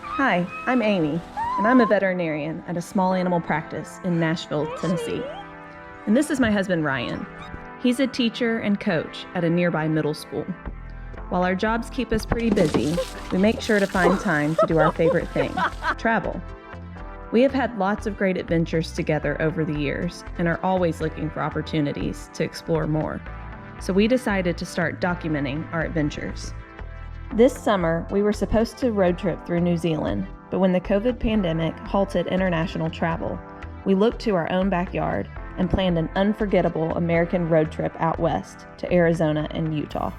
Hi, I'm Amy, and I'm a veterinarian at a small animal practice in Nashville, Tennessee. And this is my husband, Ryan. He's a teacher and coach at a nearby middle school. While our jobs keep us pretty busy, we make sure to find time to do our favorite thing, travel. We have had lots of great adventures together over the years and are always looking for opportunities to explore more. So we decided to start documenting our adventures. This summer, we were supposed to road trip through New Zealand, but when the COVID pandemic halted international travel, we looked to our own backyard and planned an unforgettable American road trip out west to Arizona and Utah.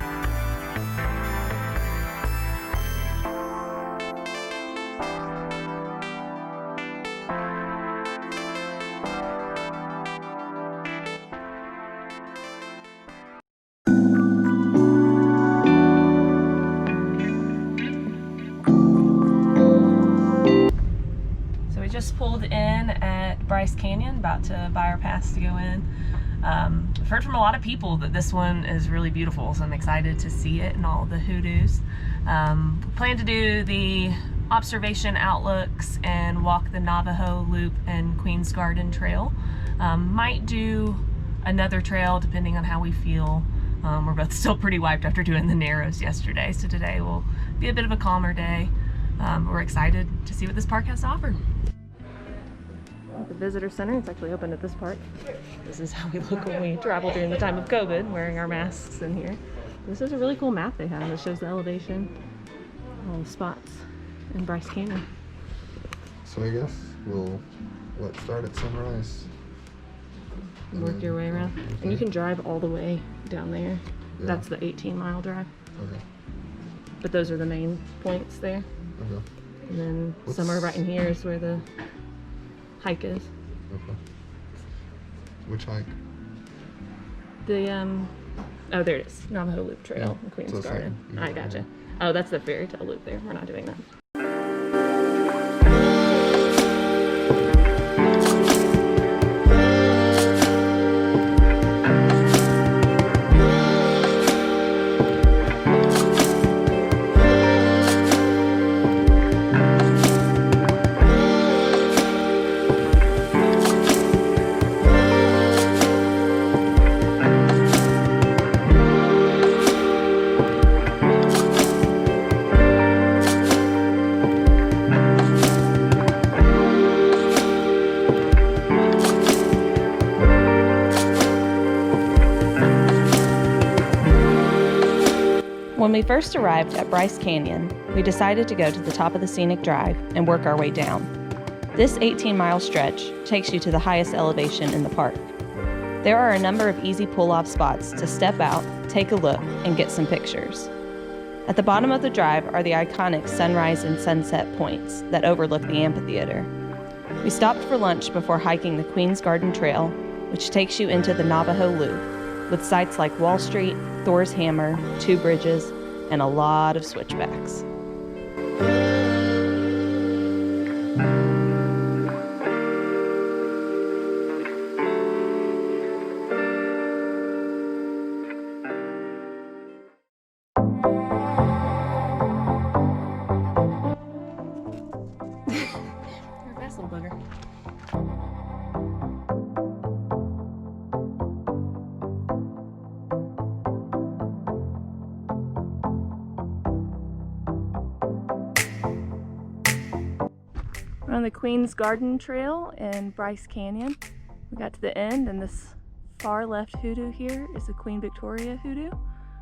Just pulled in at Bryce Canyon, about to buy our pass to go in. I've heard from a lot of people that this one is really beautiful, so I'm excited to see it and all the hoodoos. We plan to do the observation outlooks and walk the Navajo Loop and Queen's Garden Trail. Might do another trail depending on how we feel. We're both still pretty wiped after doing the Narrows yesterday, so today will be a bit of a calmer day. We're excited to see what this park has to offer. The visitor center, it's actually open at this part. This is how we look when we travel during the time of COVID, wearing our masks in here. This is a really cool map they have that shows the elevation, all the spots in Bryce Canyon. So I guess let's start at sunrise. Work your way around. Okay. And you can drive all the way down there. Yeah. That's the 18-mile drive. Okay. But those are the main points there. Okay. And then somewhere right in here is where the hike is. Okay. Which hike? The oh, there it is. Navajo Loop Trail in Queen's Garden. I gotcha. Oh, that's the fairy tale loop there. We're not doing that. When we first arrived at Bryce Canyon, we decided to go to the top of the Scenic Drive and work our way down. This 18-mile stretch takes you to the highest elevation in the park. There are a number of easy pull-off spots to step out, take a look, and get some pictures. At the bottom of the drive are the iconic sunrise and sunset points that overlook the amphitheater. We stopped for lunch before hiking the Queen's Garden Trail, which takes you into the Navajo Loop, with sites like Wall Street, Thor's Hammer, Two Bridges, and a lot of switchbacks. You're a fast little bugger. We're on the Queen's Garden Trail in Bryce Canyon. We got to the end, and this far left hoodoo here is the Queen Victoria hoodoo,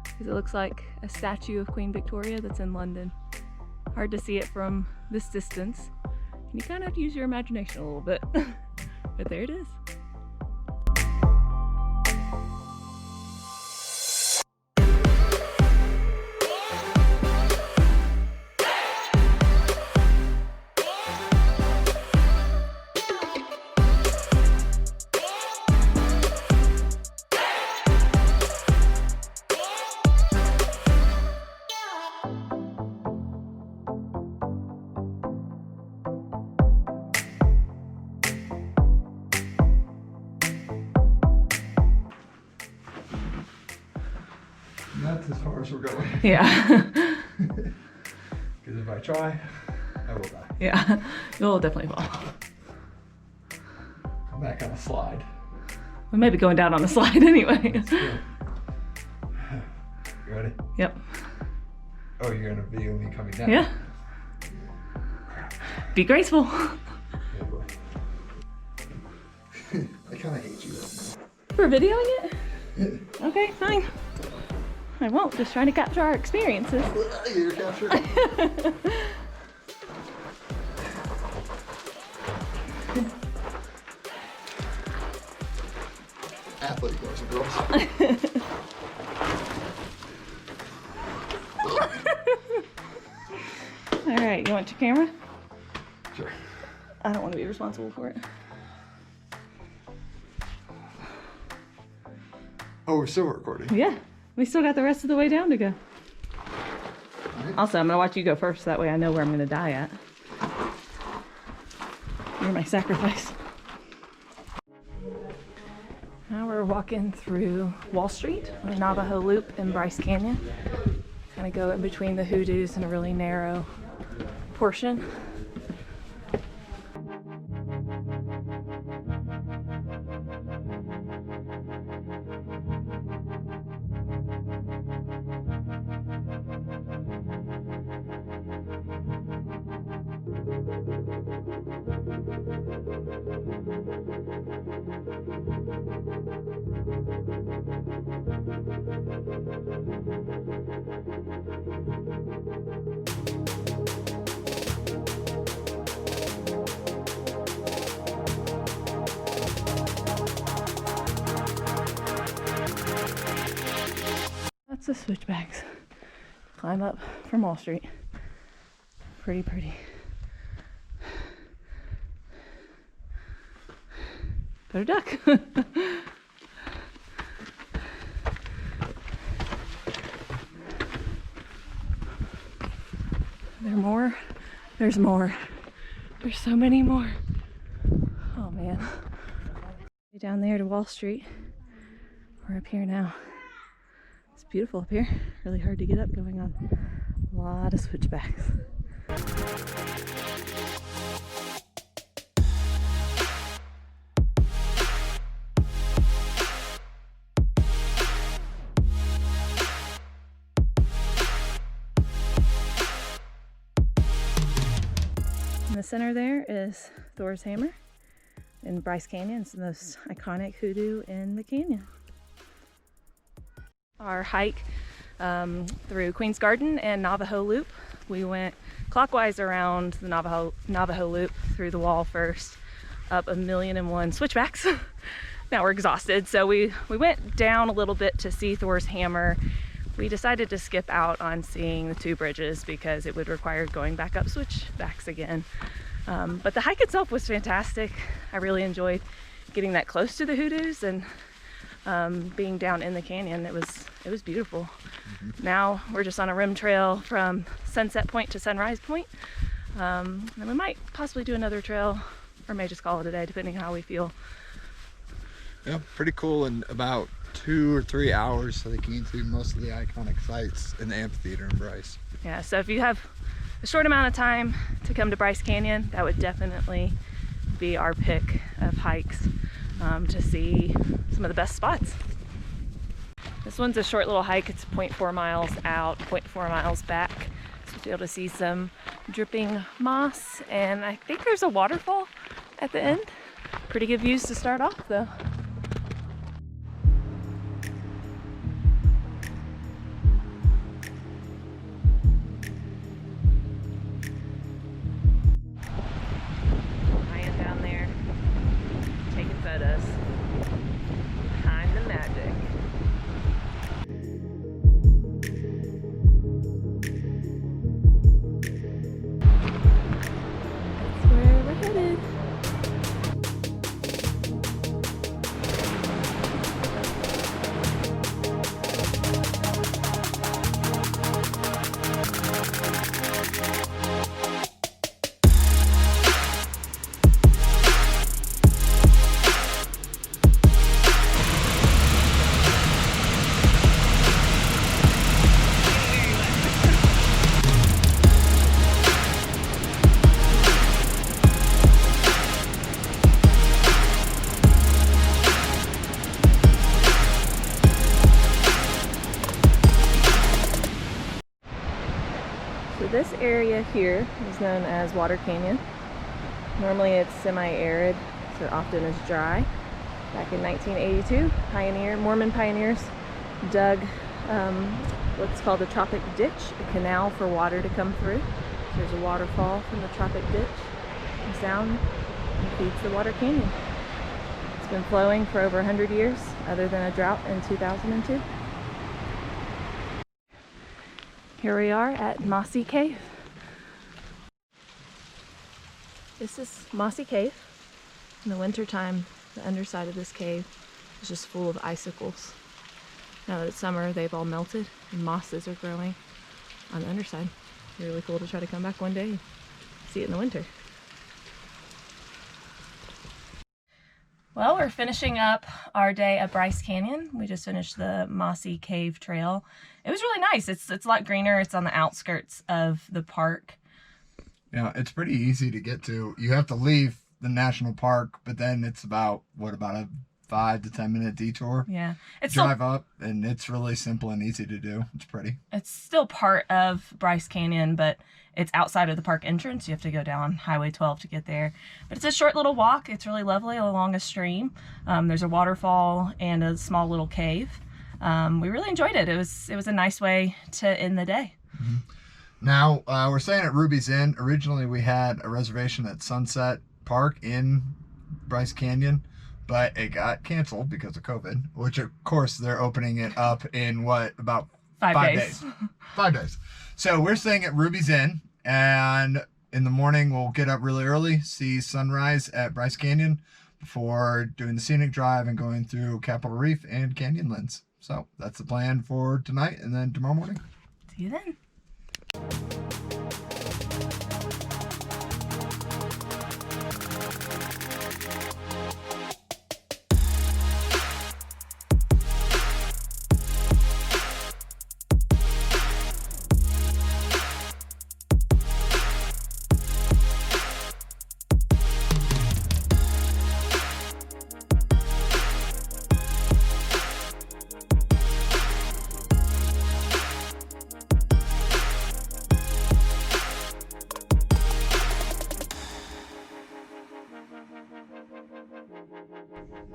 because it looks like a statue of Queen Victoria that's in London. Hard to see it from this distance, and you kind of have to use your imagination a little bit, but there it is. That's as far as we're going. Yeah. Because if I try, I will die. Yeah, you'll definitely fall. Come back on a slide. We may be going down on a slide anyway. Let's go. You ready? Yep. Oh, you're gonna video me coming down? Yeah. Be graceful. Yeah, boy. I kind of hate you right For videoing it? Okay, fine. I won't. Just trying to capture our experiences. You're captured. Athletic boys and girls. All right, you want your camera? Sure. I don't want to be responsible for it. Oh, we're still recording. Yeah, we still got the rest of the way down to go. Right. Also, I'm gonna watch you go first, so that way I know where I'm gonna die at. You're my sacrifice. Now we're walking through Wall Street, the Navajo Loop in Bryce Canyon. Kind of go in between the hoodoos in a really narrow portion. That's the switchbacks. Climb up from Wall Street. Pretty pretty. Better duck. There more? There's more. There's so many more. Oh man. Down there to Wall Street. We're up here now. It's beautiful up here. Really hard to get up going on a lot of switchbacks. In the center there is Thor's Hammer in Bryce Canyon. It's the most iconic hoodoo in the canyon. Our hike through Queen's Garden and Navajo Loop. We went clockwise around the Navajo Loop through the wall first, up 1,000,001 switchbacks. Now we're exhausted, so we went down a little bit to see Thor's Hammer. We decided to skip out on seeing the 2 bridges because it would require going back up switchbacks again. But the hike itself was fantastic. I really enjoyed getting that close to the hoodoos and being down in the canyon. It was beautiful. Mm-hmm. Now we're just on a rim trail from Sunset Point to Sunrise Point. And we might possibly do another trail or may just call it a day depending on how we feel. Yeah, pretty cool. In about 2 or 3 hours, so they can get through most of the iconic sites in the amphitheater in Bryce. Yeah, so if you have a short amount of time to come to Bryce Canyon, that would definitely be our pick of hikes to see some of the best spots. This one's a short little hike. It's 0.4 miles out, 0.4 miles back. So you'll be able to see some dripping moss, and I think there's a waterfall at the end. Pretty good views to start off though. So this area here is known as Water Canyon. Normally it's semi-arid, so often is dry. Back in 1982, Mormon pioneers dug what's called a tropic ditch, a canal for water to come through. So there's a waterfall from the tropic ditch, comes down and feeds the Water Canyon. It's been flowing for over 100 years, other than a drought in 2002. Here we are at Mossy Cave. This is Mossy Cave. In the wintertime, the underside of this cave is just full of icicles. Now that it's summer, they've all melted and mosses are growing on the underside. It's really cool to try to come back one day and see it in the winter. Well, we're finishing up our day at Bryce Canyon. We just finished the Mossy Cave Trail. It was really nice. It's a lot greener. It's on the outskirts of the park. Yeah, it's pretty easy to get to. You have to leave the national park, but then it's about a 5 to 10 minute detour. Yeah, it's drive up, and it's really simple and easy to do. It's pretty. It's still part of Bryce Canyon, but it's outside of the park entrance. You have to go down Highway 12 to get there. But it's a short little walk. It's really lovely along a stream. There's a waterfall and a small little cave. We really enjoyed it. It was a nice way to end the day. Mm-hmm. Now, we're staying at Ruby's Inn. Originally, we had a reservation at Sunset Park in Bryce Canyon, but it got canceled because of COVID, which of course they're opening it up in about 5 days. 5 days. So we're staying at Ruby's Inn, and in the morning we'll get up really early, see sunrise at Bryce Canyon before doing the Scenic Drive and going through Capitol Reef and Canyonlands. So that's the plan for tonight, and then tomorrow morning. See you then.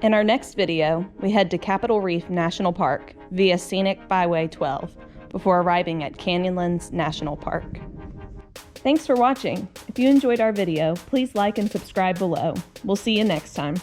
In our next video, we head to Capitol Reef National Park via Scenic Byway 12 before arriving at Canyonlands National Park. Thanks for watching. If you enjoyed our video, please like and subscribe below. We'll see you next time.